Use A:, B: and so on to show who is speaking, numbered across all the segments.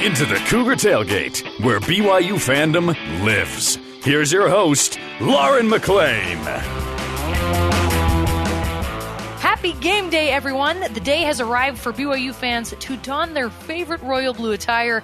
A: into the Cougar Tailgate, where BYU fandom lives. Here's your host, Lauren McLean.
B: Happy game day, everyone. The day has arrived for BYU fans to don their favorite royal blue attire,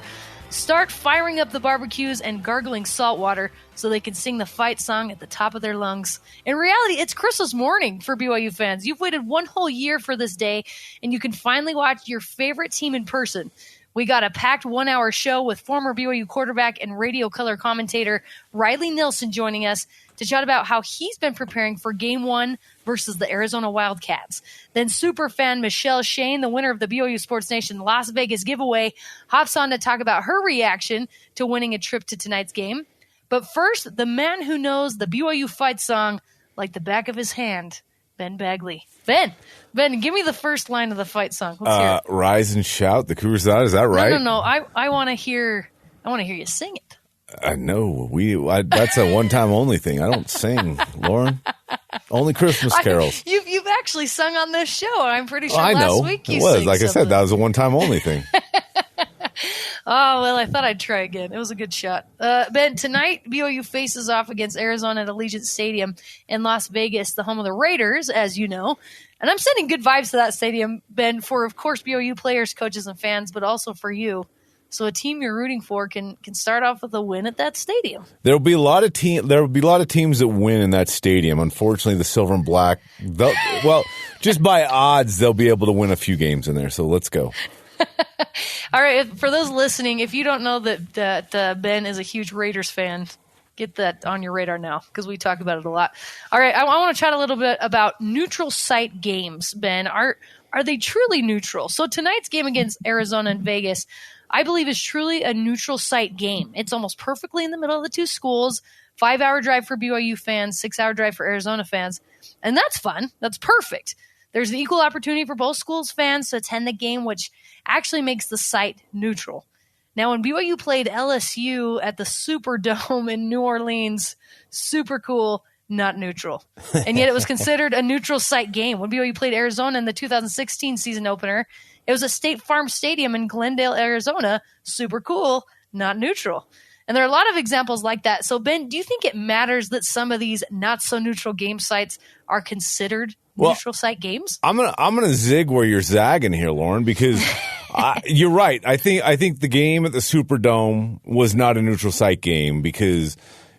B: start firing up the barbecues and gargling salt water so they can sing the fight song at the top of their lungs. In reality, it's Christmas morning for BYU fans. You've waited one whole year for this day, and you can finally watch your favorite team in person. We got a packed one-hour show with former BYU quarterback and radio color commentator Riley Nilsson joining us to chat about how he's been preparing for Game 1 versus the Arizona Wildcats. Then superfan Michelle Shane, the winner of the BYU Sports Nation Las Vegas giveaway, hops on to talk about her reaction to winning a trip to tonight's game. But first, the man who knows the BYU fight song like the back of his hand, Ben Bagley. Ben, give me the first line of the fight song. Let's hear it.
C: Rise and shout. The Cougars out. Is that right?
B: No. I want to hear you sing it.
C: I know. That's a one-time only thing. I don't sing, Lauren. Only Christmas carols.
B: You've actually sung on this show. I'm pretty sure
C: last
B: week you
C: it was.
B: sang
C: Like
B: something.
C: I said, that was a one-time only thing.
B: Oh, well, I thought I'd try again. It was a good shot. Ben, tonight BYU faces off against Arizona at Allegiant Stadium in Las Vegas, the home of the Raiders, as you know. And I'm sending good vibes to that stadium, Ben, for, of course, BYU players, coaches, and fans, but also for you. So a team you're rooting for can start off with a win at that stadium.
C: There will be a lot of teams that win in that stadium. Unfortunately, the Silver and Black, just by odds, they'll be able to win a few games in there. So let's go.
B: All right, for those listening, if you don't know that Ben is a huge Raiders fan, get that on your radar now because we talk about it a lot. All right, I want to chat a little bit about neutral site games, Ben. Are they truly neutral? So tonight's game against Arizona and Vegas, I believe, is truly a neutral site game. It's almost perfectly in the middle of the two schools, 5-hour drive for BYU fans, 6-hour drive for Arizona fans, and that's fun. That's perfect. There's an equal opportunity for both schools' fans to attend the game, which actually makes the site neutral. Now, when BYU played LSU at the Superdome in New Orleans, super cool, not neutral. And yet it was considered a neutral site game. When BYU played Arizona in the 2016 season opener, it was a State Farm Stadium in Glendale, Arizona, super cool, not neutral. And there are a lot of examples like that. So, Ben, do you think it matters that some of these not-so-neutral game sites are considered neutral site games? I'm
C: gonna zig where you're zagging here, Lauren, because you're right. I think the game at the Superdome was not a neutral site game because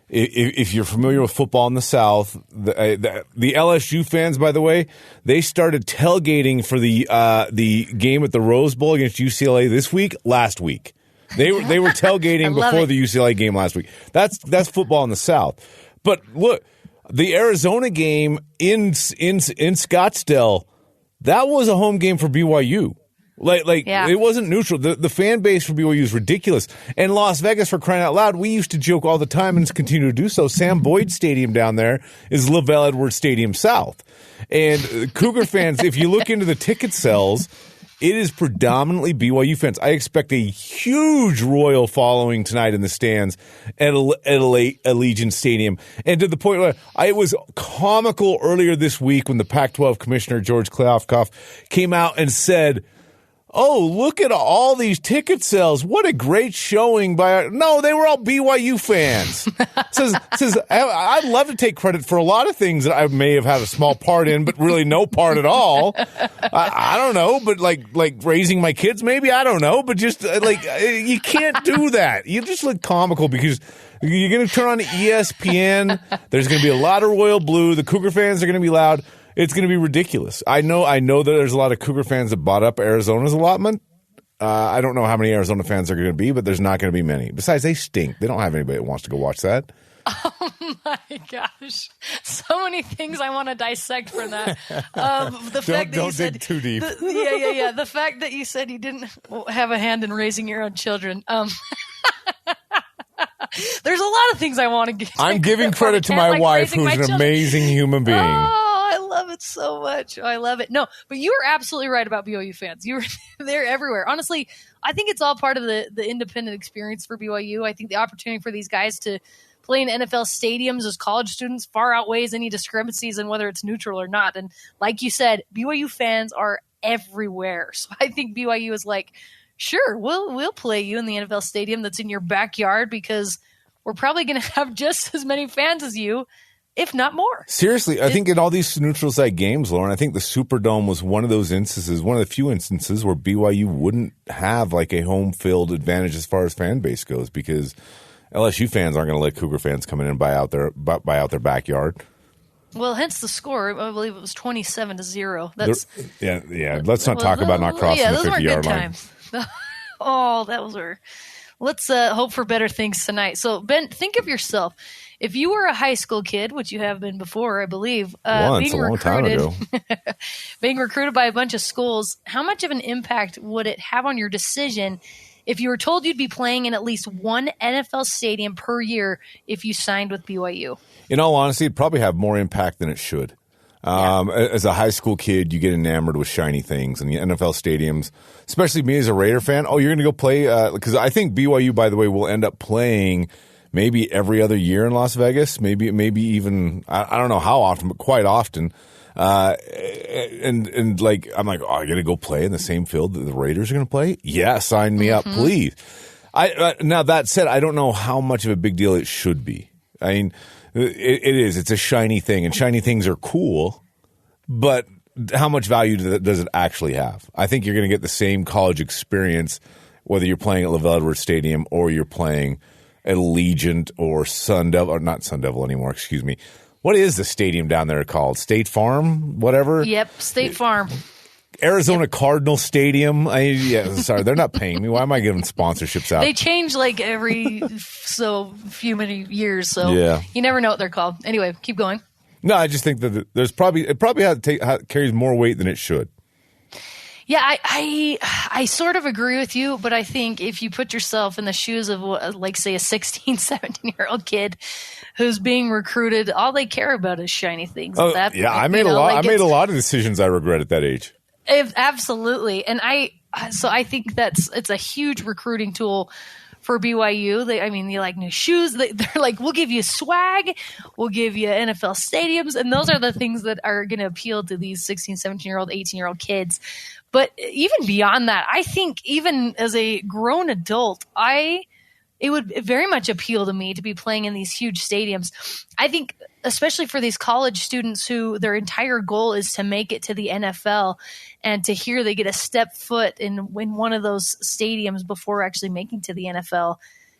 C: if you're familiar with football in the South, the LSU fans, by the way, they started tailgating for the game at the Rose Bowl against UCLA last week. They were tailgating before the UCLA game last week. That's football in the South. But look, the Arizona game in Scottsdale, that was a home game for BYU. It wasn't neutral. The fan base for BYU is ridiculous. And Las Vegas, for crying out loud, we used to joke all the time and continue to do so. Sam Boyd Stadium down there is LaVell Edwards Stadium South. And Cougar fans, if you look into the ticket sales, it is predominantly BYU fans. I expect a huge Royal following tonight in the stands at Allegiant Stadium. And to the point where it was comical earlier this week when the Pac-12 Commissioner George Kliavkoff came out and said, "Oh, look at all these ticket sales. What a great showing by No, they were all BYU fans." says I'd love to take credit for a lot of things that I may have had a small part in, but really no part at all. I don't know, but like raising my kids, maybe, I don't know, but just you can't do that. You just look comical because you're going to turn on ESPN. There's going to be a lot of royal blue. The Cougar fans are going to be loud. It's going to be ridiculous. I know that there's a lot of Cougar fans that bought up Arizona's allotment. I don't know how many Arizona fans are going to be, but there's not going to be many. Besides, they stink. They don't have anybody that wants to go watch that.
B: Oh, my gosh. So many things I want to dissect from that.
C: Don't dig too deep.
B: The fact that you said you didn't have a hand in raising your own children. There's a lot of things I want to get.
C: I'm giving credit to my wife, who's an amazing human being.
B: Oh, I love it so much. I love it. No, but you were absolutely right about BYU fans. They're everywhere. Honestly, I think it's all part of the independent experience for BYU. I think the opportunity for these guys to play in NFL stadiums as college students far outweighs any discrepancies in whether it's neutral or not. And like you said, BYU fans are everywhere. So I think BYU is like sure, we'll play you in the NFL stadium that's in your backyard because we're probably going to have just as many fans as you, if not more.
C: Seriously, I think in all these neutral site games, Lauren, I think the Superdome was one of those instances, one of the few instances where BYU wouldn't have like a home field advantage as far as fan base goes, because LSU fans aren't going to let Cougar fans come in and buy out their backyard.
B: Well, hence the score. I believe it was 27-0.
C: Yeah. Let's not talk about not crossing the 50-yard line.
B: Oh, that was our. Let's hope for better things tonight. So, Ben, think of yourself. If you were a high school kid, which you have been before, I believe,
C: once, a long time ago,
B: being recruited by a bunch of schools, how much of an impact would it have on your decision if you were told you'd be playing in at least one NFL stadium per year if you signed with BYU?
C: In all honesty, it'd probably have more impact than it should. As a high school kid, you get enamored with shiny things, and the NFL stadiums, especially me as a Raider fan, you're going to go play, because I think BYU, by the way, will end up playing maybe every other year in Las Vegas, maybe even, I don't know how often, but quite often. And like, I'm like, I got to go play in the same field that the Raiders are going to play? Yeah, sign me up, please. Now, that said, I don't know how much of a big deal it should be. I mean, it is. It's a shiny thing, and shiny things are cool, but how much value does it actually have? I think you're going to get the same college experience whether you're playing at LaVell Edwards Stadium or you're playing at Allegiant or Sun Devil, or not Sun Devil anymore, excuse me. What is the stadium down there called? State Farm? Whatever?
B: Yep, State Farm.
C: Arizona Cardinal Stadium. Sorry, they're not paying me. Why am I giving sponsorships out?
B: They change like every many years, so you never know what they're called. Anyway, keep going.
C: No, I just think that it probably carries more weight than it should.
B: Yeah, I sort of agree with you, but I think if you put yourself in the shoes of, like, say, a 16, 17-year-old kid who's being recruited, all they care about is shiny things.
C: I made a lot of decisions I regret at that age.
B: Absolutely. And I think it's a huge recruiting tool for BYU. You like new shoes. They're like, we'll give you swag. We'll give you NFL stadiums. And those are the things that are going to appeal to these 16, 17-year-old, 18-year-old kids. But even beyond that, I think even as a grown adult, it would very much appeal to me to be playing in these huge stadiums. I think especially for these college students who their entire goal is to make it to the NFL, and to hear they get a step foot in one of those stadiums before actually making to the NFL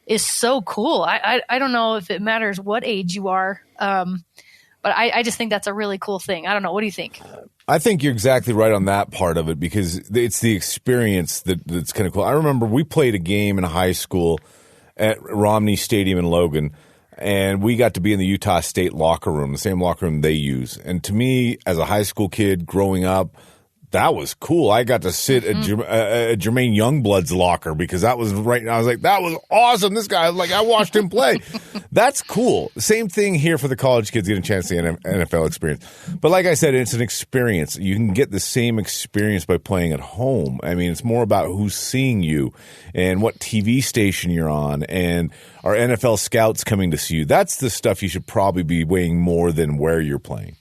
B: is so cool. I don't know if it matters what age you are, but I just think that's a really cool thing. I don't know. What do you think?
C: I think you're exactly right on that part of it, because it's the experience that's kind of cool. I remember we played a game in high school at Romney Stadium in Logan, and we got to be in the Utah State locker room, the same locker room they use. And to me, as a high school kid growing up, that was cool. I got to sit at Jermaine Youngblood's locker, because that was right. I was like, that was awesome. This guy, I watched him play. That's cool. Same thing here for the college kids getting a chance to the NFL experience. But like I said, it's an experience. You can get the same experience by playing at home. I mean, it's more about who's seeing you and what TV station you're on, and are NFL scouts coming to see you. That's the stuff you should probably be weighing more than where you're playing.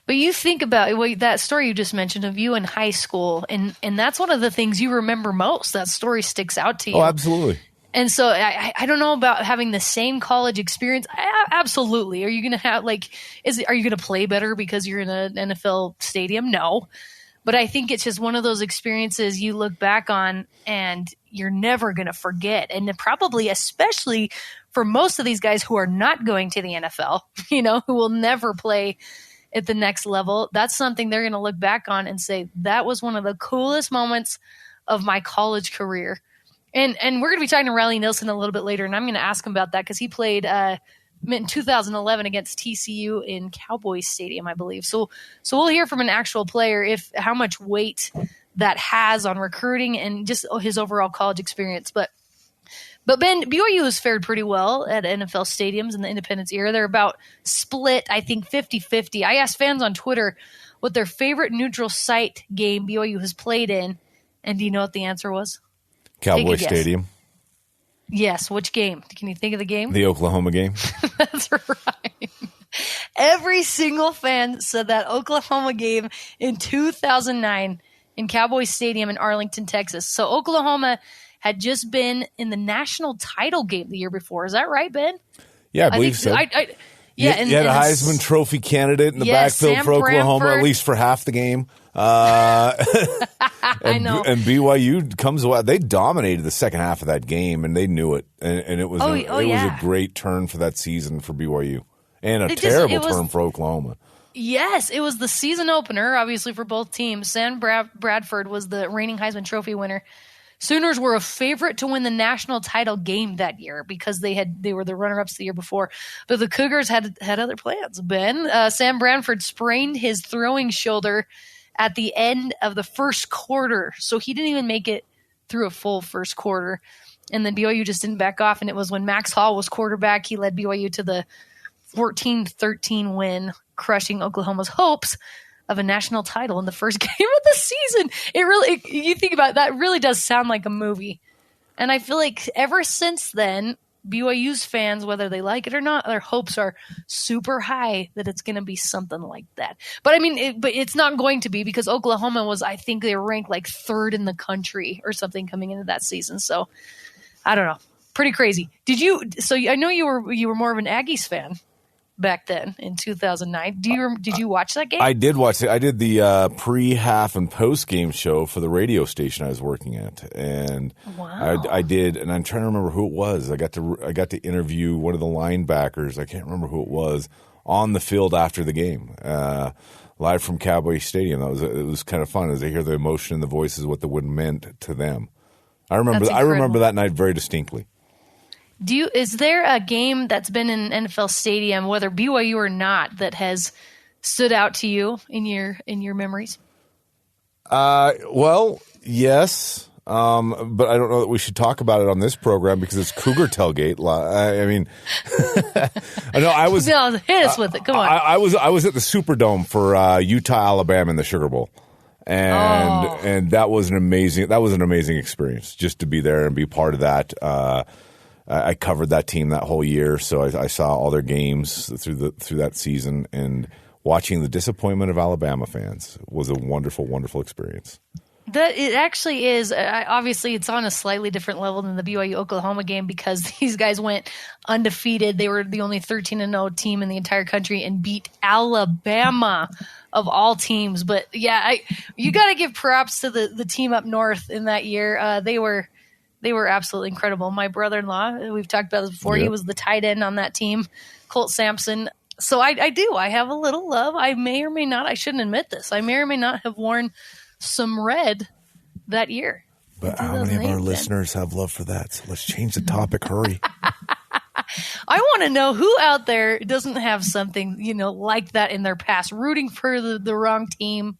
B: But you think about that story you just mentioned of you in high school, and that's one of the things you remember most. That story sticks out to you.
C: Oh, absolutely.
B: And so I don't know about having the same college experience. Absolutely. Are you going to have are you going to play better because you're in an NFL stadium? No. But I think it's just one of those experiences you look back on and you're never going to forget. And probably especially for most of these guys who are not going to the NFL, who will never play at the next level, that's something they're going to look back on and say, that was one of the coolest moments of my college career. And we're going to be talking to Riley Nilsson a little bit later, and I'm going to ask him about that, because he played in 2011 against TCU in Cowboys Stadium, I believe. So we'll hear from an actual player how much weight that has on recruiting and just his overall college experience. But Ben, BYU has fared pretty well at NFL stadiums in the Independence era. They're about split, I think, 50-50. I asked fans on Twitter what their favorite neutral site game BYU has played in, and do you know what the answer was?
C: Cowboy Stadium.
B: Yes. Which game? Can you think of the game?
C: The Oklahoma game.
B: That's right. Every single fan said that Oklahoma game in 2009 in Cowboy Stadium in Arlington, Texas. So Oklahoma had just been in the national title game the year before. Is that right, Ben?
C: Yeah, I believe so.
B: Yeah,
C: you had a Heisman Trophy candidate in the backfield
B: Sam
C: for Oklahoma,
B: Bradford.
C: at least for half the game.
B: I know.
C: And BYU comes away. They dominated the second half of that game, and they knew it. And it was was a great turn for that season for BYU, and a terrible turn for Oklahoma.
B: Yes, it was the season opener, obviously, for both teams. Sam Bradford was the reigning Heisman Trophy winner. Sooners were a favorite to win the national title game that year because they were the runner-ups the year before. But the Cougars had other plans, Ben. Sam Bradford sprained his throwing shoulder at the end of the first quarter, so he didn't even make it through a full first quarter. And then BYU just didn't back off, and it was when Max Hall was quarterback. He led BYU to the 14-13 win, crushing Oklahoma's hopes of a national title in the first game of the season. You think about it, that really does sound like a movie. And I feel like ever since then, BYU's fans, whether they like it or not, their hopes are super high that it's going to be something like that. But I mean, but it's not going to be, because Oklahoma was, I think they were ranked like third in the country or something coming into that season. So I don't know. Pretty crazy. So I know you were more of an Aggies fan back then in 2009. Did you watch that game?
C: I did watch it. I did the pre, half, and post game show for the radio station I was working at, and
B: wow.
C: I did. And I'm trying to remember who it was. I got to interview one of the linebackers. I can't remember who it was on the field after the game, live from Cowboy Stadium. It was kind of fun as I hear the emotion in the voices, what the win meant to them. I remember that night very distinctly.
B: Is there a game that's been in NFL Stadium, whether BYU or not, that has stood out to you in your memories?
C: Well, yes, but I don't know that we should talk about it on this program because it's Cougar tailgate. I mean, I was.
B: No, hit us with it. Come on.
C: I was at the Superdome for Utah, Alabama in the Sugar Bowl. And that was an amazing experience just to be there and be part of that. I covered that team that whole year, so I saw all their games through that season, and watching the disappointment of Alabama fans was a wonderful, wonderful experience.
B: It actually is. Obviously, it's on a slightly different level than the BYU-Oklahoma game because these guys went undefeated. They were the only 13-0 team in the entire country and beat Alabama of all teams. But yeah, you got to give props to the team up north in that year. They were absolutely incredible. My brother-in-law, we've talked about this before, He was the tight end on that team, Colt Sampson. So I have a little love. I may or may not, I shouldn't admit this, I may or may not have worn some red that year.
C: But how many of our listeners have love for that? So let's change the topic. Hurry.
B: I want to know who out there doesn't have something, like that in their past, rooting for the wrong team.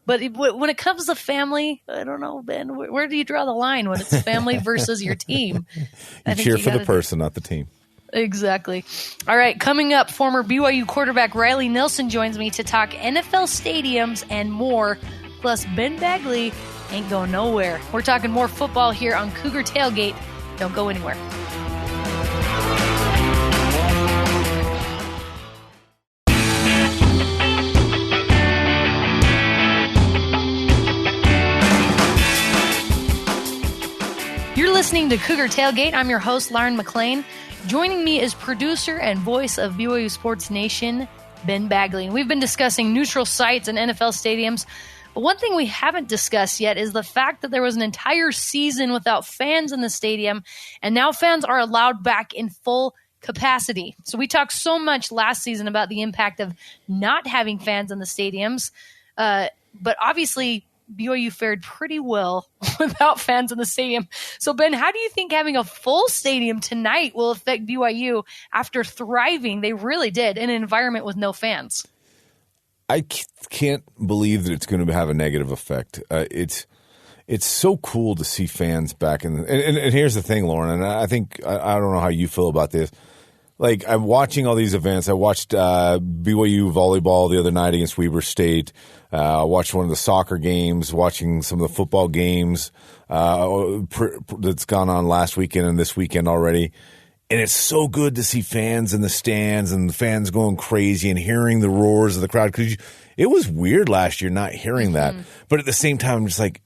B: But when it comes to family, I don't know, Ben, where do you draw the line when it's family versus your team?
C: You cheer for the person, not the team.
B: Exactly. All right, coming up, former BYU quarterback Riley Nelson joins me to talk NFL stadiums and more. Plus, Ben Bagley ain't going nowhere. We're talking more football here on Cougar Tailgate. Don't go anywhere. You're listening to Cougar Tailgate. I'm your host, Lauren McLean. Joining me is producer and voice of BYU Sports Nation, Ben Bagley. We've been discussing neutral sites and NFL stadiums. But one thing we haven't discussed yet is the fact that there was an entire season without fans in the stadium, and now fans are allowed back in full capacity. So we talked so much last season about the impact of not having fans in the stadiums, but obviously BYU fared pretty well without fans in the stadium. So, Ben, how do you think having a full stadium tonight will affect BYU after thriving? They really did in an environment with no fans.
C: I can't believe that it's going to have a negative effect. It's so cool to see fans back in. And here's the thing, Lauren, and I think I don't know how you feel about this. Like, I'm watching all these events. I watched BYU volleyball the other night against Weber State. I watched one of the soccer games, watching some of the football games that's gone on last weekend and this weekend already. And it's so good to see fans in the stands and the fans going crazy and hearing the roars of the crowd. Because it was weird last year not hearing that. But at the same time, I'm just like,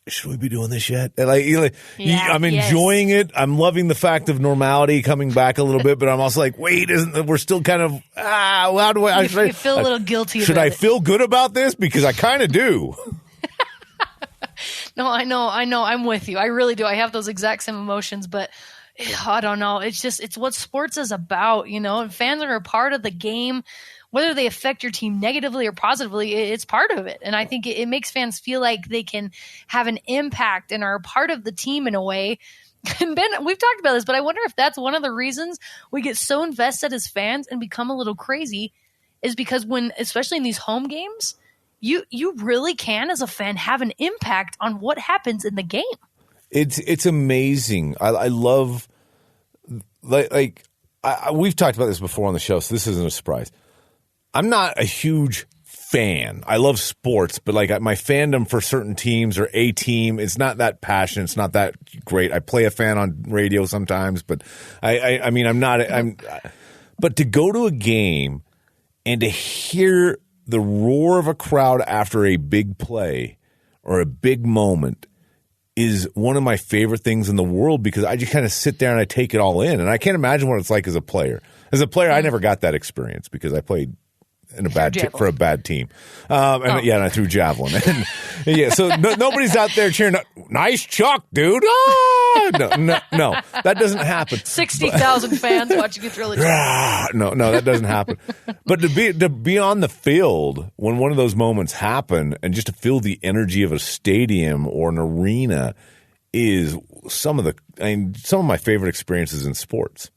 C: should we be doing this yet? And I'm enjoying it. I'm loving the fact of normality coming back a little bit. But I'm also like, wait, we're still kind of, how do I?
B: You feel a little guilty
C: should
B: about
C: I
B: it.
C: feel good about this? Because I kind of do.
B: No, I know. I'm with you. I really do. I have those exact same emotions, but I don't know. It's what sports is about, and fans are a part of the game, whether they affect your team negatively or positively, it's part of it. And I think it makes fans feel like they can have an impact and are a part of the team in a way. And Ben, we've talked about this, but I wonder if that's one of the reasons we get so invested as fans and become a little crazy is because especially in these home games, you really can, as a fan, have an impact on what happens in the game.
C: It's amazing. I love we've talked about this before on the show, so this isn't a surprise. I'm not a huge fan. I love sports, but my fandom for certain teams or a team, it's not that passionate. It's not that great. I play a fan on radio sometimes, but but to go to a game and to hear the roar of a crowd after a big play or a big moment is one of my favorite things in the world because I just kind of sit there and I take it all in. And I can't imagine what it's like as a player. As a player, I never got that experience because I played for a bad team. And I threw javelin. And, so nobody's out there cheering, nice chuck, dude. No, that doesn't happen.
B: 60,000 fans watching you throw the javelin.
C: No, that doesn't happen. But to be on the field when one of those moments happen and just to feel the energy of a stadium or an arena is some of my favorite experiences in sports.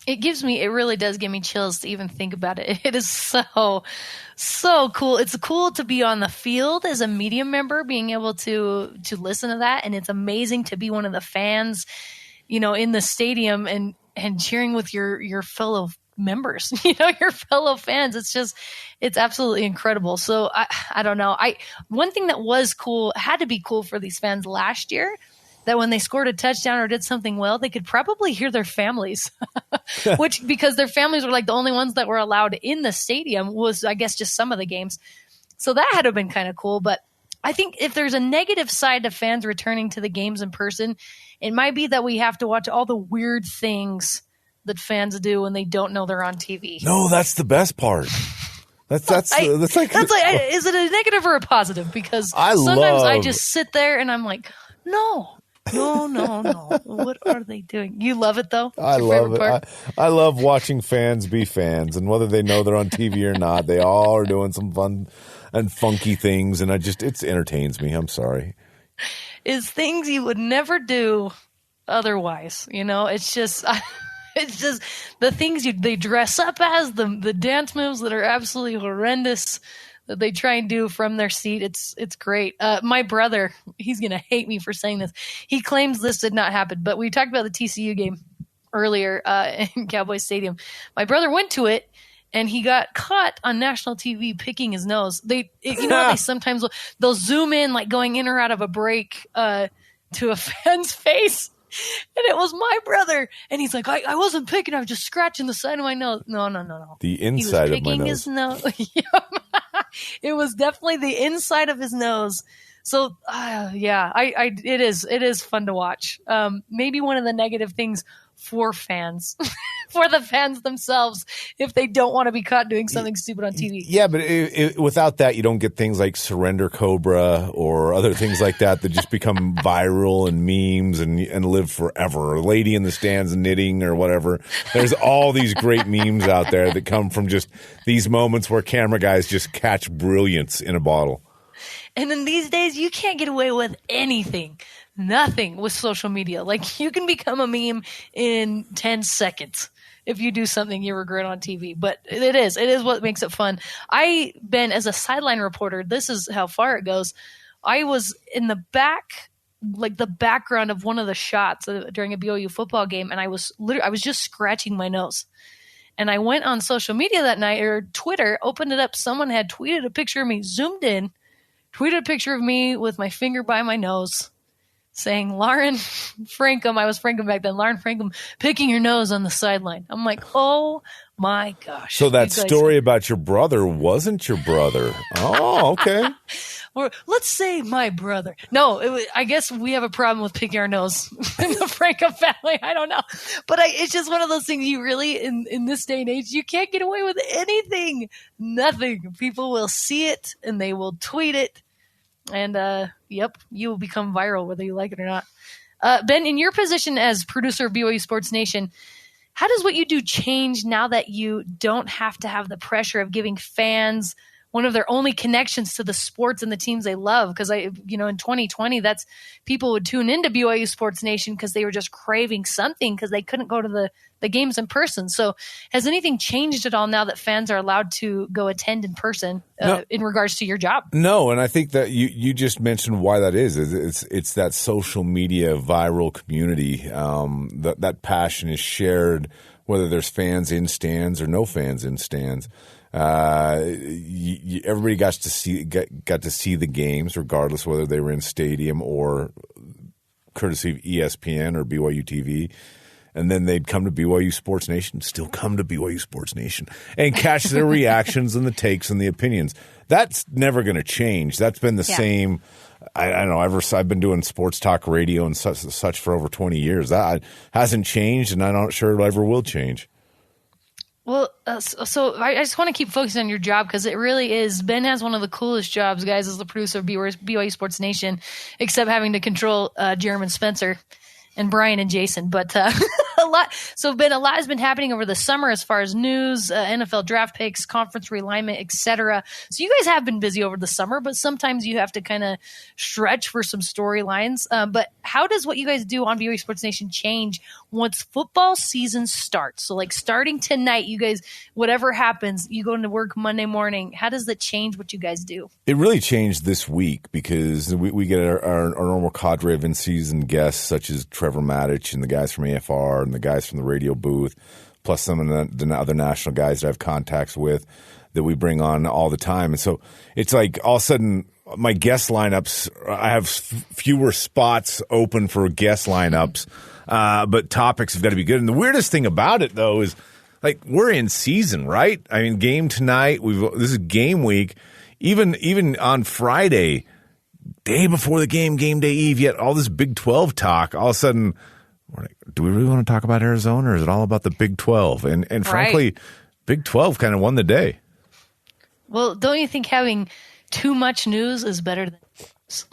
B: It really does give me chills to even think about it. It is so cool. It's cool to be on the field as a media member, being able to listen to that. And it's amazing to be one of the fans, in the stadium and cheering with your fellow members, your fellow fans. It's absolutely incredible. So I don't know. One thing that was cool, had to be cool for these fans last year, that when they scored a touchdown or did something well, they could probably hear their families, because their families were the only ones that were allowed in the stadium was, I guess, just some of the games. So that had to have been kind of cool. But I think if there's a negative side to fans returning to the games in person, it might be that we have to watch all the weird things that fans do when they don't know they're on TV.
C: No, that's the best part. Is
B: it a negative or a positive? Because sometimes I just sit there and I'm like, no. What are they doing? You love it, though?
C: I love it. I love watching fans be fans, and whether they know they're on TV or not, they all are doing some fun and funky things, and it entertains me. I'm sorry.
B: It's things you would never do otherwise. It's just the things they dress up as, the dance moves that are absolutely horrendous that they try and do from their seat. It's great. My brother, he's going to hate me for saying this. He claims this did not happen, but we talked about the TCU game earlier in Cowboys Stadium. My brother went to it and he got caught on national TV picking his nose. They sometimes they'll zoom in going in or out of a break to a fan's face. And it was my brother. And he's like, I wasn't picking. I was just scratching the side of my nose. No.
C: The inside of my nose.
B: His nose. It was definitely the inside of his nose. So, it is fun to watch. Maybe one of the negative things for fans, for the fans themselves, if they don't want to be caught doing something stupid on TV.
C: Yeah, but without that, you don't get things like Surrender Cobra or other things like that just become viral and memes and live forever. Or Lady in the Stands knitting or whatever. There's all these great memes out there that come from just these moments where camera guys just catch brilliance in a bottle.
B: And then these days, you can't get away with anything. Nothing with social media. You can become a meme in 10 seconds if you do something you regret on TV. But it is what makes it fun. As a sideline reporter, this is how far it goes. I was in the back, the background of one of the shots during a BYU football game, and I was just scratching my nose. And I went on social media that night, or Twitter, opened it up. Someone had tweeted a picture of me, zoomed in, tweeted a picture of me with my finger by my nose, saying, Lauren Frankham, I was Frankham back then, Lauren Frankham picking your nose on the sideline. I'm like, oh my gosh.
C: So that story about your brother wasn't your brother. Oh, okay.
B: Or let's say my brother. No, I guess we have a problem with picking our nose in the Frankham family. I don't know. But it's just one of those things you really, in this day and age, you can't get away with anything. Nothing. People will see it and they will tweet it. And, yep, you will become viral whether you like it or not. Ben, in your position as producer of BYU Sports Nation, how does what you do change now that you don't have to have the pressure of giving fans one of their only connections to the sports and the teams they love? Because in 2020, that's people would tune into BYU Sports Nation because they were just craving something because they couldn't go to the games in person. So has anything changed at all now that fans are allowed to go attend in person in regards to your job? No,
C: and I think that you just mentioned why that is. It's that social media viral community. That passion is shared whether there's fans in stands or no fans in stands. Everybody got to see the games, regardless whether they were in stadium or courtesy of ESPN or BYUtv. And then they'd come to BYU Sports Nation, still come to BYU Sports Nation, and catch their reactions and the takes and the opinions. That's never going to change. That's been the same. I don't know. I've been doing sports talk radio and such for over 20 years. That hasn't changed, and I'm not sure it ever will change.
B: Well, so I just want to keep focusing on your job because it really is. Ben has one of the coolest jobs, guys, as the producer of BYU Sports Nation, except having to control Jeremy and Spencer and Brian and Jason. But a lot. So, Ben, a lot has been happening over the summer as far as news, NFL draft picks, conference realignment, etc. So you guys have been busy over the summer, but sometimes you have to kind of stretch for some storylines. But how does what you guys do on BYU Sports Nation change once football season starts? So, like starting tonight, you guys, whatever happens, you go into work Monday morning. How does that change what you guys do?
C: It really changed this week because we get our normal cadre of in-season guests such as Trevor Maddich and the guys from AFR and the guys from the radio booth, plus some of the other national guys that I have contacts with that we bring on all the time. And so it's like all of a sudden my guest lineups, I have fewer spots open for guest lineups, but topics have got to be good. And the weirdest thing about it, though, is like we're in season, right? I mean, game tonight, this is game week. Even on Friday, day before the game day eve, yet all this Big 12 talk, all of a sudden, we're like, do we really want to talk about Arizona, or is it all about the Big 12? And frankly, Big 12 kind of won the day.
B: Well, don't you think having too much news is better than news?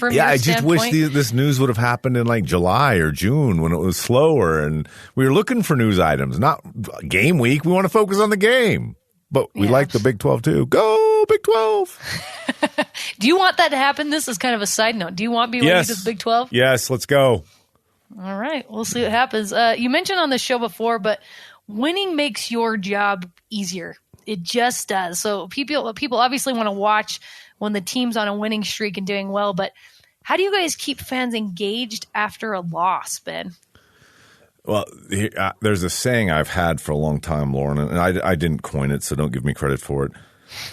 C: I just wish this news would have happened in like July or June when it was slower and we were looking for news items, not game week. We want to focus on the game. But we like the Big 12 too. Go Big 12!
B: Do you want that to happen? This is kind of a side note. Do you want BYU to the Big 12?
C: Yes, let's go.
B: All right, we'll see what happens. You mentioned on the show before, but winning makes your job easier. It just does. So people obviously want to watch when the team's on a winning streak and doing well, but how do you guys keep fans engaged after a loss, Ben?
C: Well, there's a saying I've had for a long time, Lauren, and I didn't coin it, so don't give me credit for it.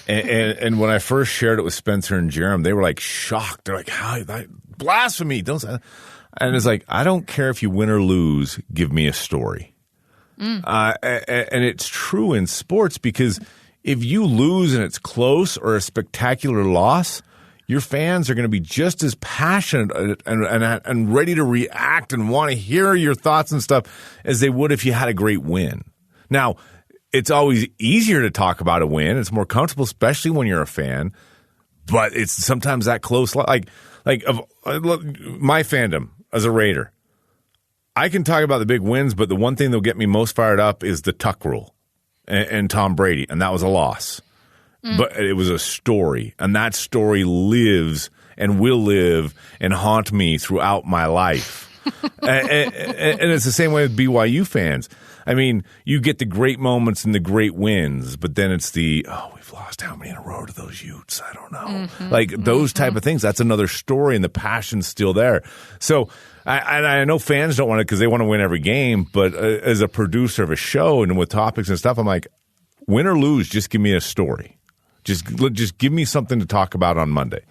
C: And when I first shared it with Spencer and Jerem, they were like shocked. They're like, "How blasphemy!" Don't say. And it's like, I don't care if you win or lose. Give me a story. And it's true in sports because if you lose and it's close or a spectacular loss, your fans are going to be just as passionate and ready to react and want to hear your thoughts and stuff as they would if you had a great win. Now, it's always easier to talk about a win. It's more comfortable, especially when you're a fan. But it's sometimes that close. Like my fandom as a Raider, I can talk about the big wins, but the one thing that'll get me most fired up is the Tuck rule and Tom Brady, and that was a loss. But it was a story, and that story lives and will live and haunt me throughout my life. and it's the same way with BYU fans. I mean, you get the great moments and the great wins, but then it's we've lost how many in a row to those Utes? I don't know. Like those type of things. That's another story, and the passion's still there. So I know fans don't want it because they want to win every game, but as a producer of a show and with topics and stuff, I'm like, win or lose, just give me a story. Just give me something to talk about on Monday.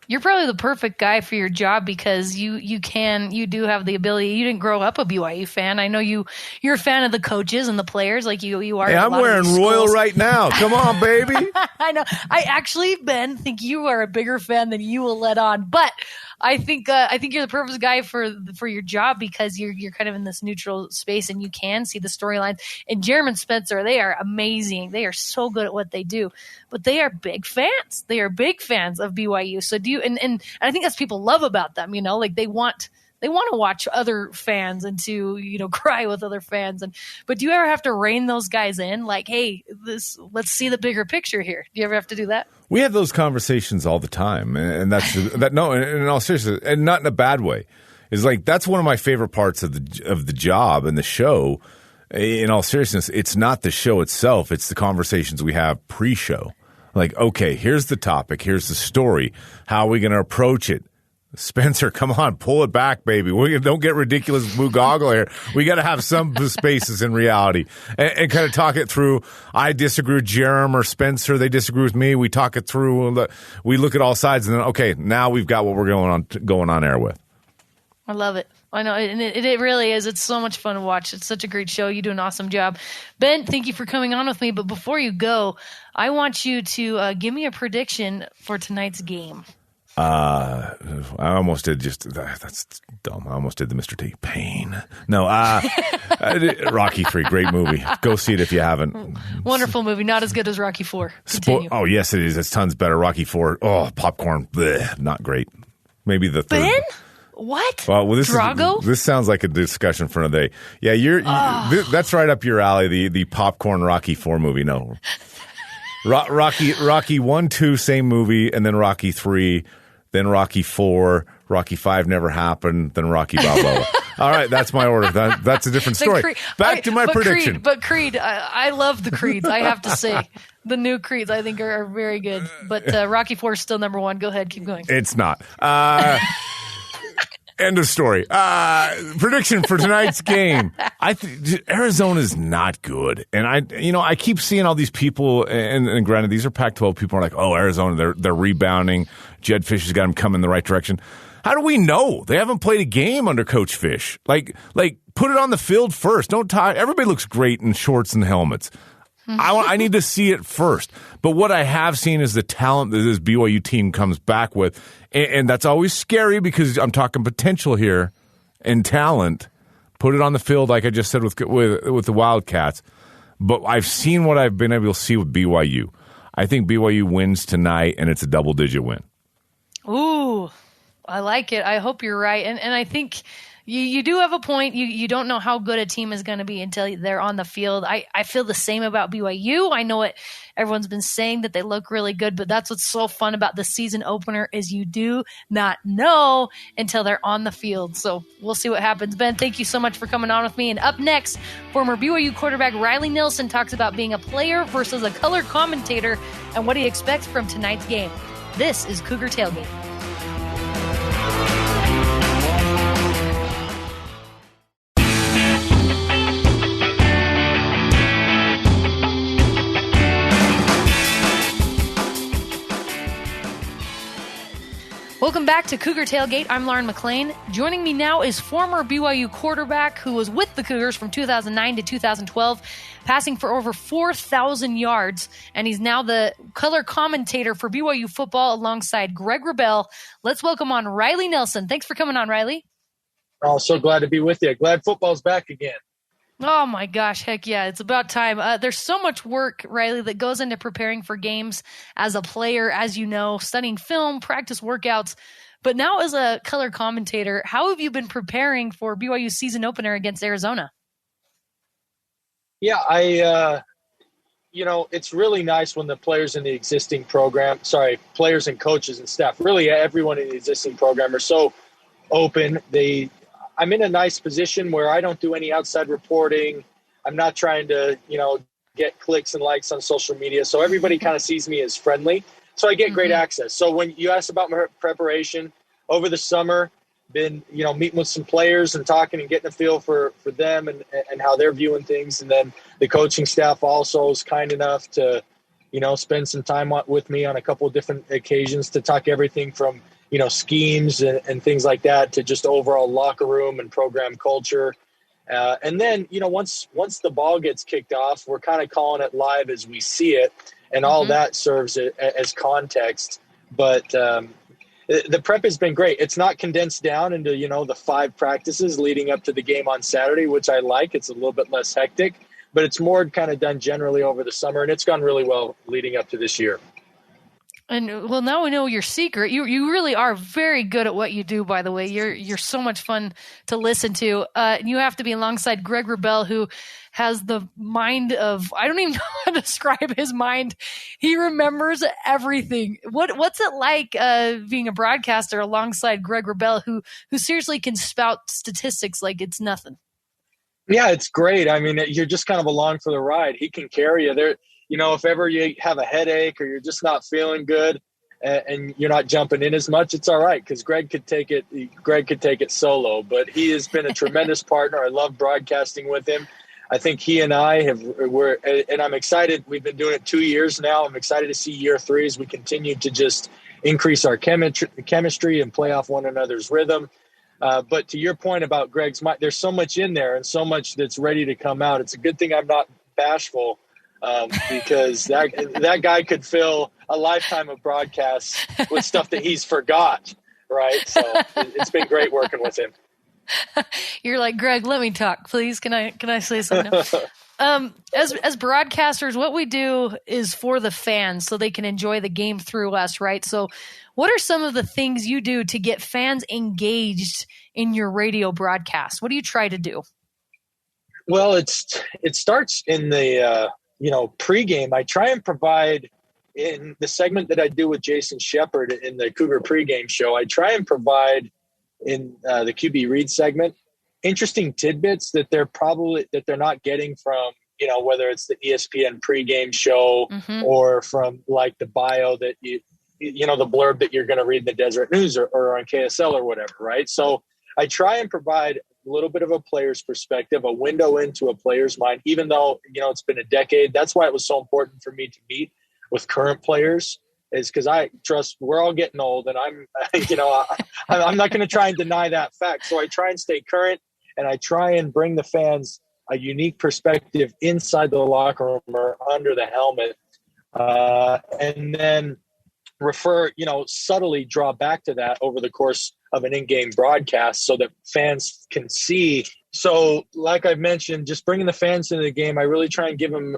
B: You're probably the perfect guy for your job because you do have the ability. You didn't grow up a BYU fan. I know you're a fan of the coaches and the players like you are.
C: Hey, I'm wearing Royal right now. Come on, baby.
B: I know. I actually, Ben, think you are a bigger fan than you will let on. But I think you're the perfect guy for your job because you're kind of in this neutral space and you can see the storylines. And Jeremy and Spencer, they are amazing. They are so good at what they do. But they are big fans. They are big fans of BYU. So do you? And I think that's what people love about them. Like they want to watch other fans and to cry with other fans. But do you ever have to rein those guys in? Like, hey, let's see the bigger picture here. Do you ever have to do that?
C: We have those conversations all the time, and that's that. No, in all seriousness, and not in a bad way. Is like that's one of my favorite parts of the job and the show. In all seriousness, it's not the show itself; it's the conversations we have pre-show. Like, okay, here's the topic, here's the story. How are we going to approach it? Spencer, come on, pull it back, baby. Don't get ridiculous blue goggle here. We got to have some spaces in reality and kind of talk it through. I disagree with Jerem or Spencer. They disagree with me. We talk it through. We look at all sides, and then okay, now we've got what we're going on air with.
B: I love it. I know, and it really is. It's so much fun to watch. It's such a great show. You do an awesome job. Ben, thank you for coming on with me. But before you go, I want you to give me a prediction for tonight's game.
C: I almost did that's dumb. I almost did the Mr. T. Pain. No, Rocky 3, great movie. Go see it if you haven't.
B: Wonderful movie. Not as good as Rocky 4.
C: Oh, yes, it is. It's tons better. Rocky 4, popcorn, bleh, not great. Maybe the third.
B: Ben? What?
C: Well,
B: Drago?
C: This sounds like a discussion for another day. Yeah, that's right up your alley, the popcorn Rocky 4 movie. No. Rocky 1, 2, same movie, and then Rocky 3, then Rocky 4, Rocky 5 never happened, then Rocky Balboa. All right, that's my order. That's a different story. Back to my prediction.
B: Creed, I love the Creeds, I have to say. The new Creeds, I think, are very good. But Rocky 4 is still number one. Go ahead, keep going.
C: It's not. End of story. Prediction for tonight's game. Arizona's not good. And I keep seeing all these people, and granted, these are Pac-12 people are like, oh, Arizona, they're rebounding. Jed Fish has got them coming in the right direction. How do we know? They haven't played a game under Coach Fish. Like put it on the field first. Don't tie. Everybody looks great in shorts and helmets. I need to see it first. But what I have seen is the talent that this BYU team comes back with. And that's always scary because I'm talking potential here and talent. Put it on the field, like I just said with the Wildcats. But I've seen what I've been able to see with BYU. I think BYU wins tonight, and it's a double-digit win.
B: Ooh, I like it. I hope you're right. And I think you do have a point. You don't know how good a team is going to be until they're on the field. I feel the same about BYU. I know it. Everyone's been saying that they look really good, but that's what's so fun about the season opener is you do not know until they're on the field. So we'll see what happens. Ben, thank you so much for coming on with me. And up next, former BYU quarterback Riley Nelson talks about being a player versus a color commentator and what he expects from tonight's game. This is Cougar Tailgate. Welcome back to Cougar Tailgate. I'm Lauren McLean. Joining me now is former BYU quarterback who was with the Cougars from 2009 to 2012, passing for over 4,000 yards, and he's now the color commentator for BYU football alongside Greg Wrubell. Let's welcome on Riley Nelson. Thanks for coming on, Riley.
D: Oh, so glad to be with you. Glad football's back again.
B: Oh, my gosh. Heck yeah. It's about time. There's so much work, Riley, that goes into preparing for games as a player, as you know, studying film, practice workouts. But now as a color commentator, how have you been preparing for BYU's season opener against Arizona?
D: Yeah, it's really nice when the players in the existing program, players and coaches and staff, really everyone in the existing program are so open. I'm in a nice position where I don't do any outside reporting. I'm not trying to, get clicks and likes on social media. So everybody kind of sees me as friendly. So I get great access. So when you asked about my preparation over the summer, been, meeting with some players and talking and getting a feel for them and how they're viewing things. And then the coaching staff also is kind enough to, spend some time with me on a couple of different occasions to talk everything from, schemes and things like that to just overall locker room and program culture. And then, once the ball gets kicked off, we're kind of calling it live as we see it. And all that serves as context. But the prep has been great. It's not condensed down into, the 5 practices leading up to the game on Saturday, which I like. It's a little bit less hectic. But it's more kind of done generally over the summer, and it's gone really well leading up to this year.
B: And well, now we know your secret. You really are very good at what you do, by the way. You're so much fun to listen to. You have to be alongside Greg Wrubell, who has the mind of, I don't even know how to describe his mind. He remembers everything. What's it like being a broadcaster alongside Greg Wrubell, who seriously can spout statistics like it's nothing?
D: Yeah, it's great. I mean, you're just kind of along for the ride. He can carry you there. If ever you have a headache or you're just not feeling good and you're not jumping in as much, it's all right because Greg could take it solo. But he has been a tremendous partner. I love broadcasting with him. I think he and I and I'm excited. We've been doing it 2 years now. I'm excited to see year 3 as we continue to just increase our chemistry and play off one another's rhythm. But to your point about Greg's mind, there's so much in there and so much that's ready to come out. It's a good thing I'm not bashful because that guy could fill a lifetime of broadcasts with stuff that he's forgot, right? So it's been great working with him.
B: You're like, Greg, let me talk, please. Can I say something? As broadcasters, what we do is for the fans so they can enjoy the game through us, right? So what are some of the things you do to get fans engaged in your radio broadcast? What do you try to do?
D: Well, it starts in the pregame. I try and provide in the segment that I do with Jason Shepard in the Cougar pregame show. I try and provide in the QB Read segment interesting tidbits that they're not getting from whether it's the ESPN pregame show or from like the bio that the blurb that you're going to read in the Deseret News or on KSL or whatever, right? So I try and provide a little bit of a player's perspective, a window into a player's mind, even though, it's been a decade. That's why it was so important for me to meet with current players, is because I trust we're all getting old and I'm not going to try and deny that fact. So I try and stay current and I try and bring the fans a unique perspective inside the locker room or under the helmet. And then subtly draw back to that over the course of an in-game broadcast so that fans can see. So like I've mentioned, just bringing the fans into the game, I really try and give them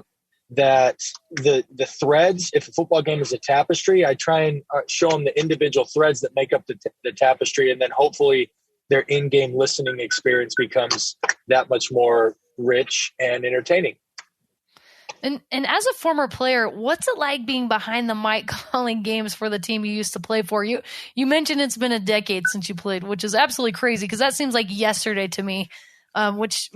D: that the threads. If a football game is a tapestry, I try and show them the individual threads that make up the tapestry. And then hopefully their in-game listening experience becomes that much more rich and entertaining.
B: And as a former player, what's it like being behind the mic calling games for the team you used to play for? You mentioned it's been a decade since you played, which is absolutely crazy because that seems like yesterday to me, which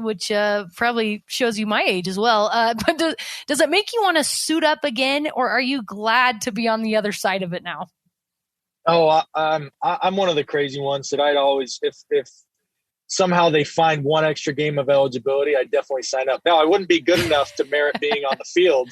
B: probably shows you my age as well. But does it make you want to suit up again, or are you glad to be on the other side of it now?
D: Oh, I'm one of the crazy ones that I'd always, if somehow they find one extra game of eligibility, I'd definitely sign up. Now, I wouldn't be good enough to merit being on the field,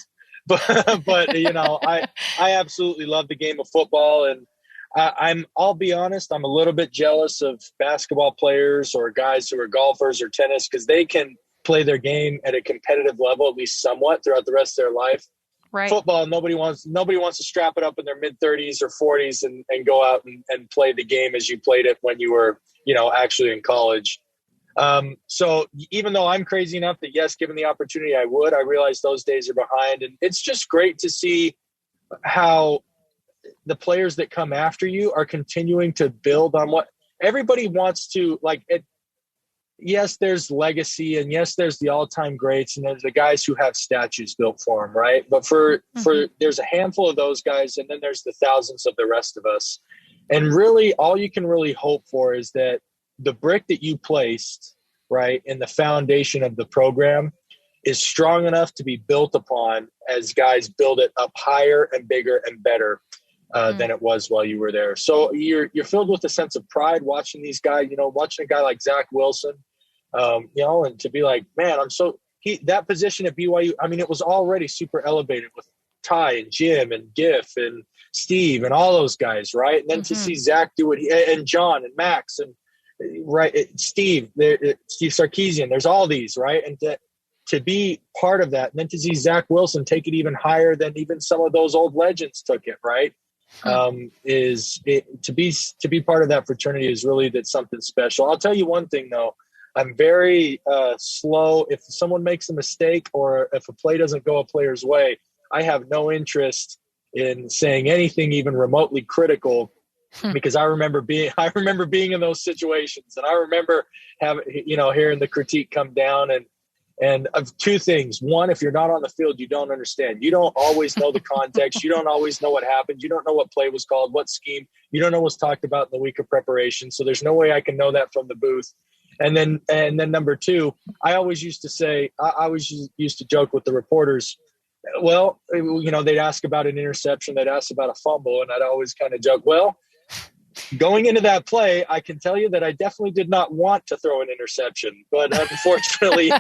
D: but I absolutely love the game of football. And I'll be honest, I'm a little bit jealous of basketball players or guys who are golfers or tennis because they can play their game at a competitive level, at least somewhat, throughout the rest of their life.
B: Right.
D: Football, nobody wants to strap it up in their mid-30s or 40s and go out and play the game as you played it when you were, actually in college. So even though I'm crazy enough that, yes, given the opportunity, I realize those days are behind. And it's just great to see how the players that come after you are continuing to build on what everybody wants to, like, yes, there's legacy, and yes, there's the all-time greats, and there's the guys who have statues built for them, right? But for there's a handful of those guys, and then there's the thousands of the rest of us. And really, all you can really hope for is that the brick that you placed, right, in the foundation of the program is strong enough to be built upon as guys build it up higher and bigger and better than it was while you were there. So you're filled with a sense of pride watching these guys, watching a guy like Zach Wilson, and to be like, man, that position at BYU, I mean, it was already super elevated with Ty and Jim and Giff and Steve and all those guys, right? And then to see Zach do it, and John and Max and Steve Sarkisian, there's all these, right? And to be part of that, and then to see Zach Wilson take it even higher than even some of those old legends took it, right? To be part of that fraternity is really something special. I'll tell you one thing though, I'm very slow. If someone makes a mistake or if a play doesn't go a player's way, I have no interest in saying anything even remotely critical, because I remember being in those situations, and I remember hearing the critique come down and of two things. One, if you're not on the field, you don't understand. You don't always know the context. You don't always know what happened. You don't know what play was called, what scheme. You don't know what's talked about in the week of preparation. So there's no way I can know that from the booth. And then number two, I always used to say, I always used to joke with the reporters. Well, they'd ask about an interception, they'd ask about a fumble, and I'd always kind of joke, well, going into that play, I can tell you that I definitely did not want to throw an interception, but unfortunately,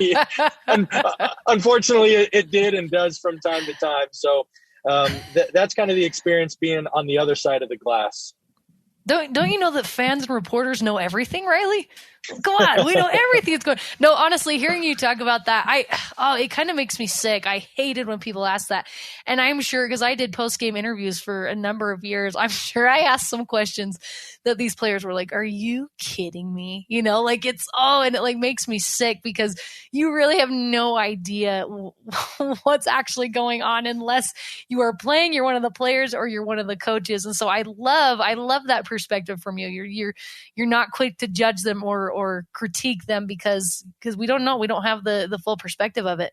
D: it did and does from time to time. So that's kind of the experience being on the other side of the glass.
B: Don't you know that fans and reporters know everything, Riley? Come on, we know everything that's going. No, honestly, hearing you talk about that, it kind of makes me sick. I hated when people ask that, and I'm sure, because I did post game interviews for a number of years, I'm sure I asked some questions that these players were like, "Are you kidding me?" And it makes me sick, because you really have no idea what's actually going on unless you are playing. You're one of the players or you're one of the coaches, and so I love that perspective from you. You're not quick to judge them or critique them because we don't know. We don't have the full perspective of it.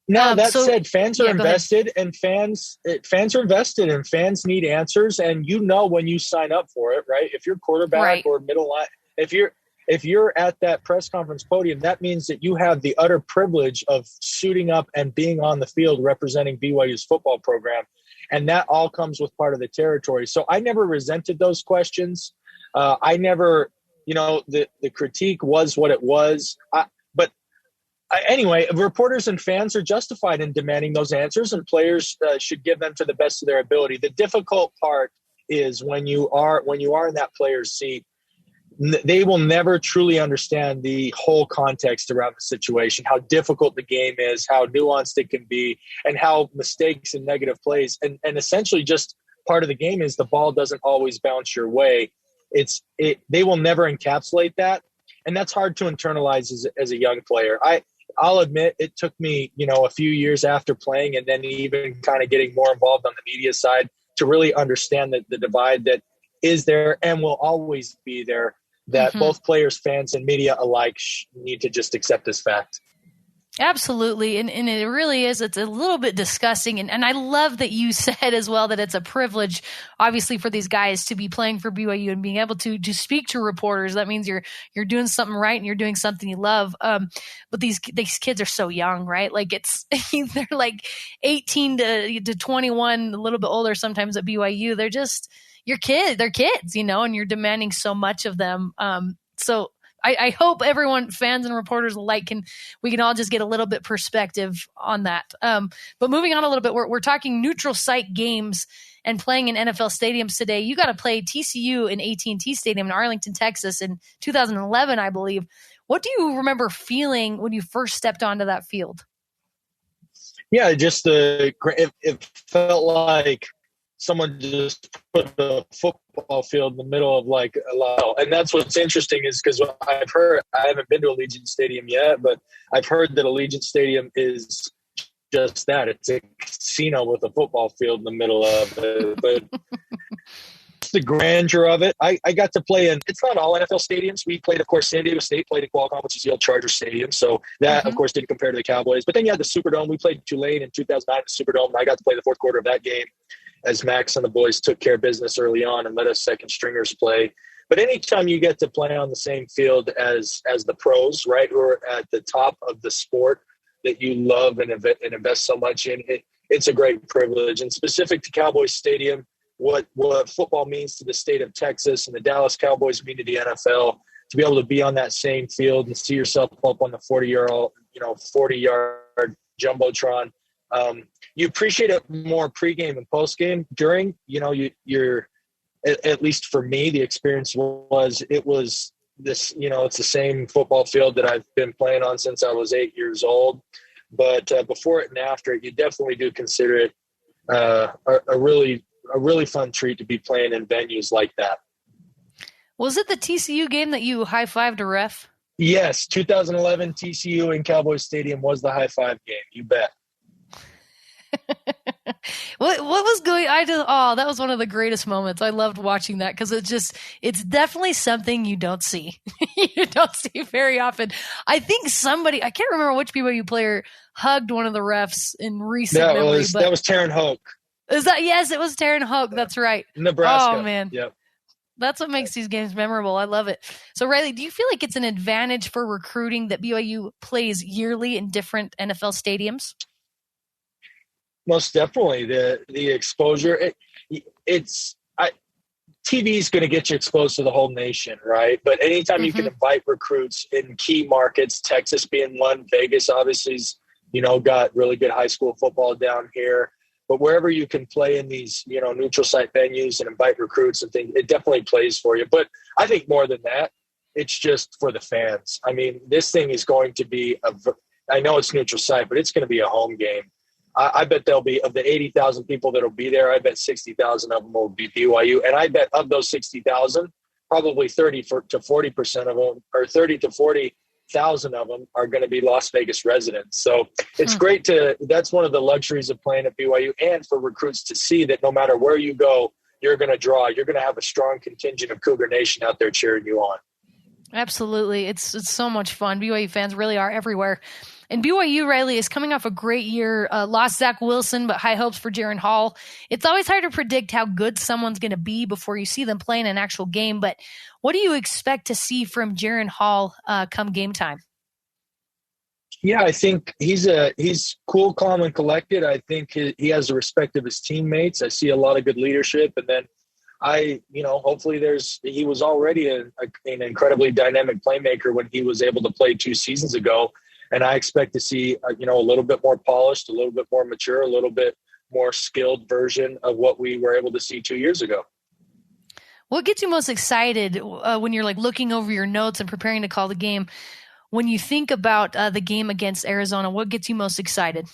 D: No, that said, fans are invested, and fans are invested, and fans need answers. And when you sign up for it, right? If you're quarterback or middle line, if you're at that press conference podium, that means that you have the utter privilege of suiting up and being on the field representing BYU's football program. And that all comes with part of the territory. So I never resented those questions. I never, the critique was what it was. Anyway, reporters and fans are justified in demanding those answers, and players should give them to the best of their ability. The difficult part is when you are in that player's seat, they will never truly understand the whole context around the situation, how difficult the game is, how nuanced it can be, and how mistakes and negative plays. And essentially just part of the game is the ball doesn't always bounce your way. They will never encapsulate that. And that's hard to internalize as a young player. I'll admit it took me, a few years after playing, and then even kind of getting more involved on the media side, to really understand the divide that is there and will always be there, that both players, fans, and media alike need to just accept as fact.
B: Absolutely. And it really is. It's a little bit disgusting. And I love that you said as well that it's a privilege, obviously, for these guys to be playing for BYU and being able to speak to reporters. That means you're doing something right and you're doing something you love. But these kids are so young, right? Like they're like 18 to 21, a little bit older sometimes at BYU. They're just they're kids, and you're demanding so much of them. So I hope everyone, fans and reporters alike, we can all just get a little bit perspective on that. But moving on a little bit, we're talking neutral site games and playing in NFL stadiums today. You got to play TCU in AT&T Stadium in Arlington, Texas in 2011, I believe. What do you remember feeling when you first stepped onto that field?
D: Yeah, just it felt like someone just put a football field in the middle of like a lot. And that's what's interesting, is because I haven't been to Allegiant Stadium yet, but I've heard that Allegiant Stadium is just that. It's a casino with a football field in the middle of it. But the grandeur of it. I got to play in, it's not all NFL stadiums. We played, of course, San Diego State played at Qualcomm, which is the old Charger Stadium. So that, of course, didn't compare to the Cowboys. But then you had the Superdome. We played Tulane in 2009 at the Superdome, and I got to play the fourth quarter of that game, as Max and the boys took care of business early on and let us second stringers play. But anytime you get to play on the same field as the pros, right, who are at the top of the sport that you love and invest so much in, it's a great privilege. And specific to Cowboys Stadium, what football means to the state of Texas and the Dallas Cowboys mean to the NFL, to be able to be on that same field and see yourself up on the 40-yard Jumbotron, You appreciate it more pregame and postgame. During, you're at least for me, the experience was this, it's the same football field that I've been playing on since I was 8 years old. But before it and after it, you definitely do consider it a really fun treat to be playing in venues like that.
B: Was it the TCU game that you high-fived a ref?
D: Yes, 2011 TCU in Cowboys Stadium was the high-five game. You bet.
B: What was going? That was one of the greatest moments. I loved watching that because it's definitely something you don't see. You don't see very often. I think I can't remember which BYU player hugged one of the refs in recent memory.
D: That was Taryn Hoke.
B: Is that? Yes, it was Taryn Hoke. That's right.
D: Nebraska.
B: Oh man.
D: Yep.
B: That's what makes these games memorable. I love it. So, Riley, do you feel like it's an advantage for recruiting that BYU plays yearly in different NFL stadiums?
D: Most definitely. The exposure. TV is going to get you exposed to the whole nation, right? But anytime you can invite recruits in key markets, Texas being one, Vegas obviously is, got really good high school football down here. But wherever you can play in these, neutral site venues and invite recruits and things, it definitely plays for you. But I think more than that, it's just for the fans. I mean, this thing is going to be I know it's neutral site, but it's going to be a home game. I bet there'll be, of the 80,000 people that'll be there, I bet 60,000 of them will be BYU. And I bet of those 60,000, probably 30 to 40% of them, or 30 to 40,000 of them are going to be Las Vegas residents. So it's great that's one of the luxuries of playing at BYU, and for recruits to see that no matter where you go, you're going to have a strong contingent of Cougar Nation out there cheering you on.
B: Absolutely. It's so much fun. BYU fans really are everywhere. And BYU, Riley, is coming off a great year. Lost Zach Wilson, but high hopes for Jaron Hall. It's always hard to predict how good someone's going to be before you see them play in an actual game. But what do you expect to see from Jaron Hall come game time?
D: Yeah, I think he's cool, calm, and collected. I think he has the respect of his teammates. I see a lot of good leadership. And then hopefully he was already an incredibly dynamic playmaker when he was able to play 2 seasons ago. And I expect to see, a little bit more polished, a little bit more mature, a little bit more skilled version of what we were able to see 2 years ago.
B: What gets you most excited when you're looking over your notes and preparing to call the game? When you think about the game against Arizona, what gets you most excited?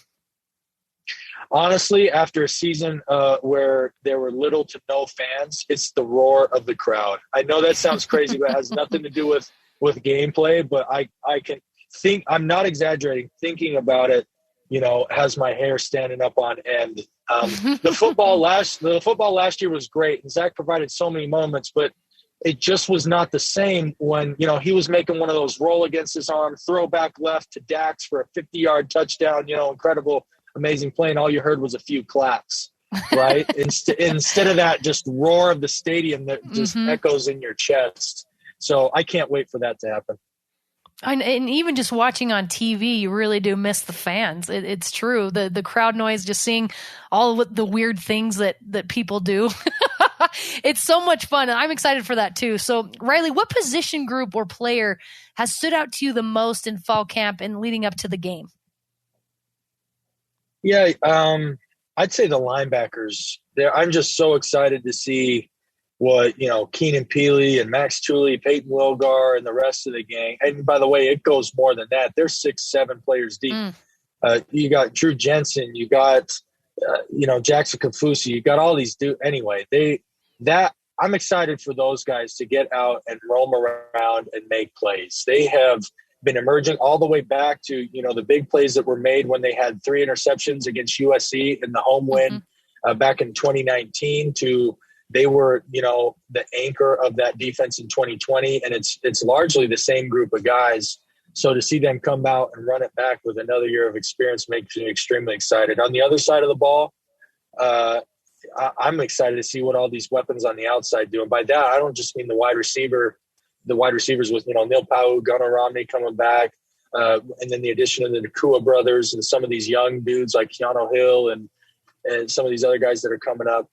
D: Honestly, after a season where there were little to no fans, it's the roar of the crowd. I know that sounds crazy, but it has nothing to do with gameplay. But I can think, I'm not exaggerating, thinking about it, has my hair standing up on end. The football last year was great, and Zach provided so many moments, but it just was not the same when, he was making one of those roll against his arm, throw back left to Dax for a 50-yard touchdown, incredible, amazing play, and all you heard was a few claps, right? Instead of that just roar of the stadium that just echoes in your chest. So I can't wait for that to happen.
B: And even just watching on TV, you really do miss the fans. It's true. The crowd noise, just seeing all of the weird things that people do. It's so much fun. And I'm excited for that too. So, Riley, what position group or player has stood out to you the most in fall camp and leading up to the game?
D: Yeah, I'd say the linebackers. I'm just so excited to see what, Keenan Peely and Max Tooley, Peyton Wilgar, and the rest of the gang. And by the way, it goes more than that. They're 6-7 players deep. You got Drew Jensen, you got, Jackson Kafusi, you got all these dudes. Anyway, I'm excited for those guys to get out and roam around and make plays. They have been emerging all the way back to, the big plays that were made when they had 3 interceptions against USC in the home win back in 2019 to they were, the anchor of that defense in 2020. And it's largely the same group of guys. So to see them come out and run it back with another year of experience makes me extremely excited. On the other side of the ball, I'm excited to see what all these weapons on the outside do. And by that, I don't just mean the wide receivers with, Neil Pau, Gunnar Romney coming back, and then the addition of the Nakua brothers and some of these young dudes like Keanu Hill and some of these other guys that are coming up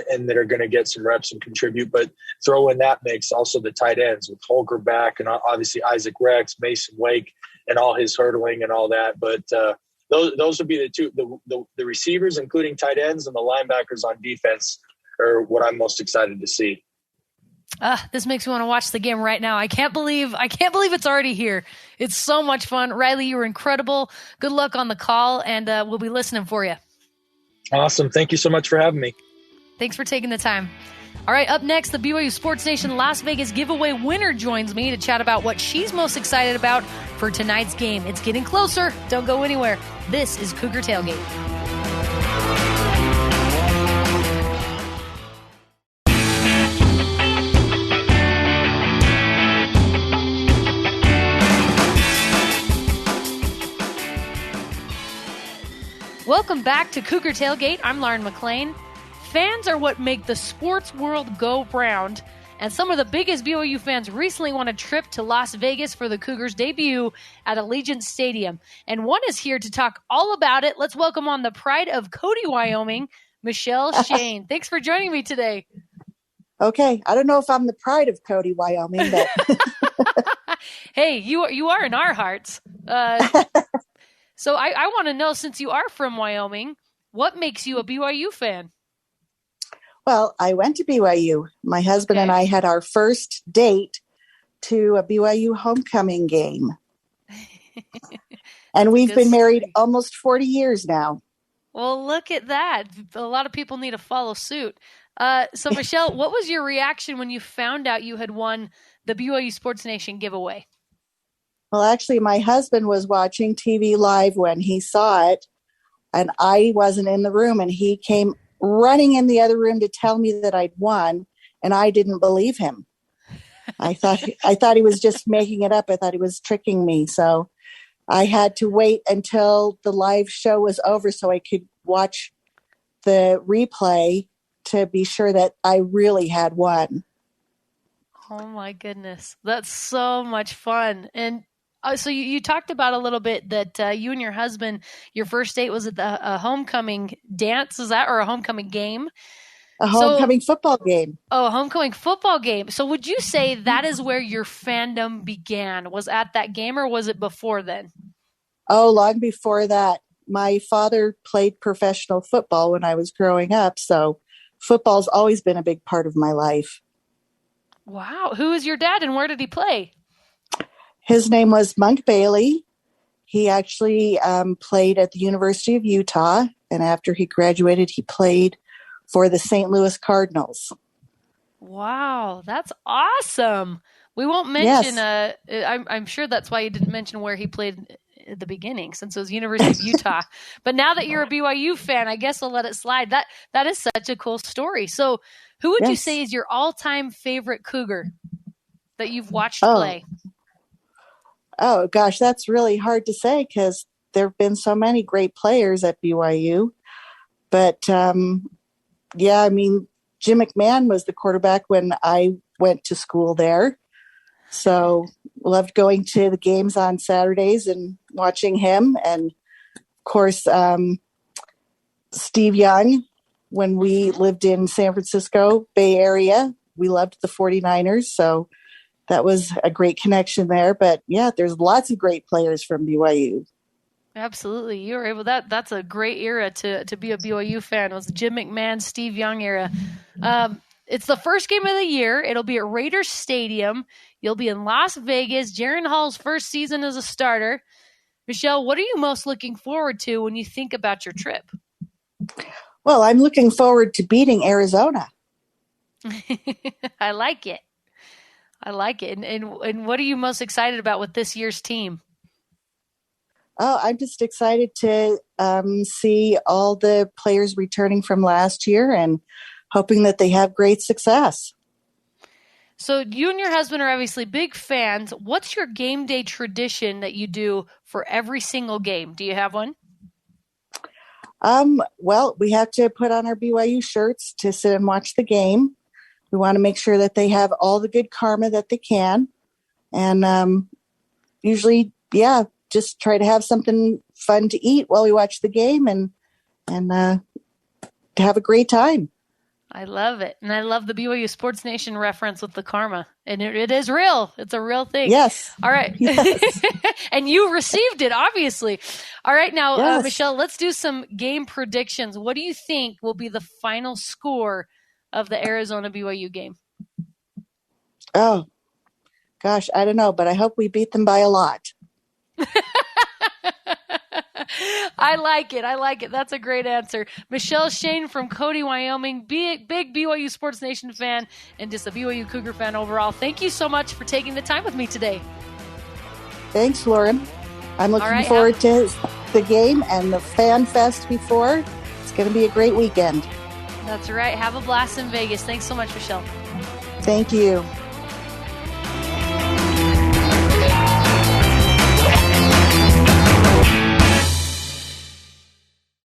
D: and that are going to get some reps and contribute. But throw in that mix also the tight ends with Holger back and obviously Isaac Rex, Mason Wake, and all his hurdling and all that. But those would be the two, the receivers, including tight ends, and the linebackers on defense are what I'm most excited to see.
B: This makes me want to watch the game right now. I can't believe it's already here. It's so much fun. Riley, you were incredible. Good luck on the call, and we'll be listening for you.
D: Awesome. Thank you so much for having me.
B: Thanks for taking the time. All right, up next, the BYU Sports Nation Las Vegas giveaway winner joins me to chat about what she's most excited about for tonight's game. It's getting closer. Don't go anywhere. This is Cougar Tailgate. Welcome back to Cougar Tailgate. I'm Lauren McLean. Fans are what make the sports world go round, and some of the biggest BYU fans recently won a trip to Las Vegas for the Cougars' debut at Allegiant Stadium. And one is here to talk all about it. Let's welcome on the pride of Cody, Wyoming, Michelle Shane. Thanks for joining me today.
E: Okay, I don't know if I'm the pride of Cody, Wyoming, but
B: hey, you are in our hearts. So I want to know, since you are from Wyoming, what makes you a BYU fan?
E: Well, I went to BYU. My husband and I had our first date to a BYU homecoming game. And we've been married almost 40 years now.
B: Well, look at that. A lot of people need to follow suit. So, Michelle, what was your reaction when you found out you had won the BYU Sports Nation giveaway?
E: Well, actually, my husband was watching TV live when he saw it, and I wasn't in the room, and he came running in the other room to tell me that I'd won, and I didn't believe him. I thought he was just making it up. I thought he was tricking me. So I had to wait until the live show was over so I could watch the replay to be sure that I really had won.
B: Oh my goodness. That's so much fun. And so you talked about a little bit that you and your husband, your first date was at a homecoming dance, is that, or a homecoming game?
E: A homecoming football game.
B: Oh, a homecoming football game. So would you say that is where your fandom began? Was at that game, or was it before then?
E: Oh, long before that. My father played professional football when I was growing up, so football's always been a big part of my life.
B: Wow. Who is your dad, and where did he play?
E: His name was Monk Bailey. He actually played at the University of Utah, and after he graduated, he played for the St. Louis Cardinals.
B: Wow, that's awesome. We won't mention, I'm sure that's why you didn't mention where he played at the beginning, since it was University of Utah. But now that you're a BYU fan, I guess we'll let it slide. That is such a cool story. So who would you say is your all-time favorite Cougar that you've watched play?
E: Oh, gosh, that's really hard to say because there have been so many great players at BYU. But, Jim McMahon was the quarterback when I went to school there. So loved going to the games on Saturdays and watching him. And, of course, Steve Young, when we lived in San Francisco Bay Area, we loved the 49ers. So that was a great connection there. But, yeah, there's lots of great players from BYU.
B: Absolutely. You were able, that's a great era to be a BYU fan. It was the Jim McMahon, Steve Young era. It's the first game of the year. It'll be at Raiders Stadium. You'll be in Las Vegas. Jaron Hall's first season as a starter. Michelle, what are you most looking forward to when you think about your trip?
E: Well, I'm looking forward to beating Arizona.
B: I like it. And what are you most excited about with this year's team?
E: Oh, I'm just excited to see all the players returning from last year and hoping that they have great success.
B: So you and your husband are obviously big fans. What's your game day tradition that you do for every single game? Do you have one?
E: Well, we have to put on our BYU shirts to sit and watch the game. We want to make sure that they have all the good karma that they can. And usually, just try to have something fun to eat while we watch the game and to have a great time.
B: I love it. And I love the BYU Sports Nation reference with the karma. And it is real. It's a real thing.
E: Yes.
B: All right.
E: Yes.
B: And you received it, obviously. All right. Now,
E: Yes.
B: Michelle, let's do some game predictions. What do you think will be the final score of the Arizona BYU game?
E: Oh, gosh, I don't know, but I hope we beat them by a lot.
B: I like it. That's a great answer. Michelle Shane from Cody, Wyoming, big BYU Sports Nation fan and just a BYU Cougar fan overall. Thank you so much for taking the time with me today.
E: Thanks, Lauren. I'm looking forward to the game and the fan fest before. It's going to be a great weekend.
B: That's right. Have a blast in Vegas. Thanks so much, Michelle.
E: Thank you.